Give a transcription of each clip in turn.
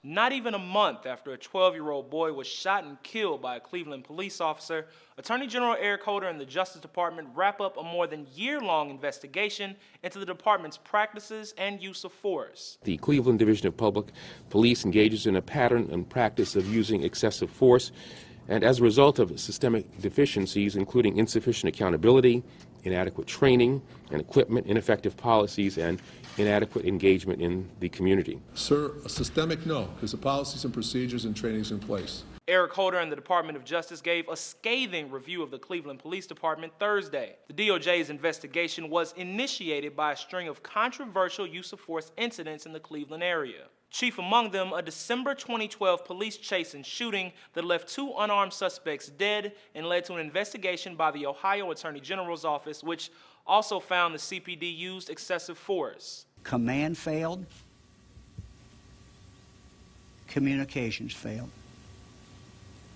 Not even a month after a 12-year-old boy was shot and killed by a Cleveland police officer, Attorney General Eric Holder and the Justice Department wrap up a more than year-long investigation into the department's practices and use of force. The Cleveland Division of Public Police engages in a pattern and practice of using excessive force, and as a result of systemic deficiencies, including insufficient accountability, inadequate training and equipment, ineffective policies, and inadequate engagement in the community. Sir, a systemic no, because the policies and procedures and training is in place. Eric Holder and the Department of Justice gave a scathing review of the Cleveland Police Department Thursday. The DOJ's investigation was initiated by a string of controversial use of force incidents in the Cleveland area. Chief among them, a December 2012 police chase and shooting that left 2 unarmed suspects dead and led to an investigation by the Ohio Attorney General's office, which also found the CPD used excessive force. Command failed, communications failed,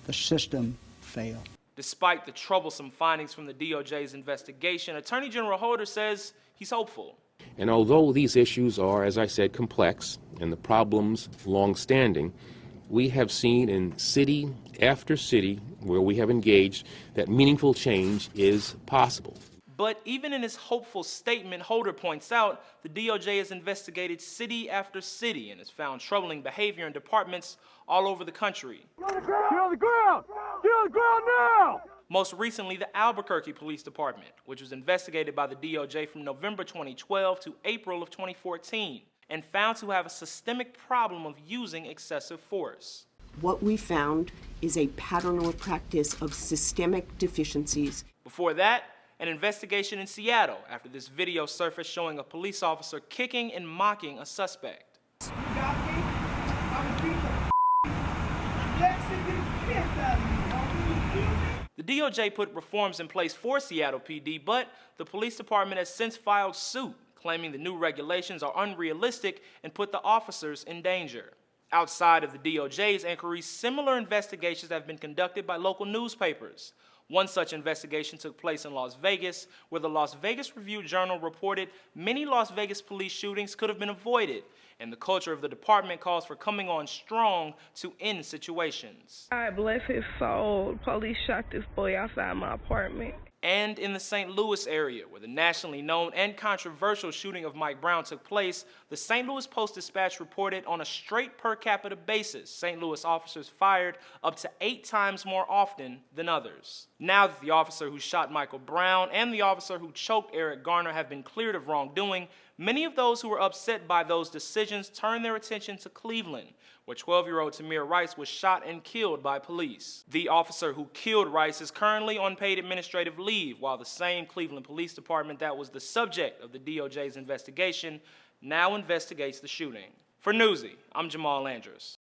the system failed. Despite the troublesome findings from the DOJ's investigation, Attorney General Holder says he's hopeful. And although these issues are, as I said, complex and the problems long-standing, we have seen in city after city where we have engaged that meaningful change is possible. But even in his hopeful statement, Holder points out the DOJ has investigated city after city and has found troubling behavior in departments all over the country. Get on the ground! Get on the ground now! Most recently, the Albuquerque Police Department, which was investigated by the DOJ from November 2012 to April of 2014, and found to have a systemic problem of using excessive force. What we found is a pattern or practice of systemic deficiencies. Before that, an investigation in Seattle after this video surfaced showing a police officer kicking and mocking a suspect. The DOJ put reforms in place for Seattle PD, but the police department has since filed suit, claiming the new regulations are unrealistic and put the officers in danger. Outside of the DOJ's inquiries, similar investigations have been conducted by local newspapers. One such investigation took place in Las Vegas, where the Las Vegas Review-Journal reported many Las Vegas police shootings could have been avoided, and the culture of the department calls for coming on strong to end situations. God bless his soul. Police shot this boy outside my apartment. And in the St. Louis area, where the nationally known and controversial shooting of Mike Brown took place, the St. Louis Post-Dispatch reported on a straight per capita basis, St. Louis officers fired up to 8 times more often than others. Now that the officer who shot Michael Brown and the officer who choked Eric Garner have been cleared of wrongdoing, many of those who were upset by those decisions turned their attention to Cleveland, where 12-year-old Tamir Rice was shot and killed by police. The officer who killed Rice is currently on paid administrative leave, while the same Cleveland Police Department that was the subject of the DOJ's investigation now investigates the shooting. For Newsy, I'm Jamal Andrus.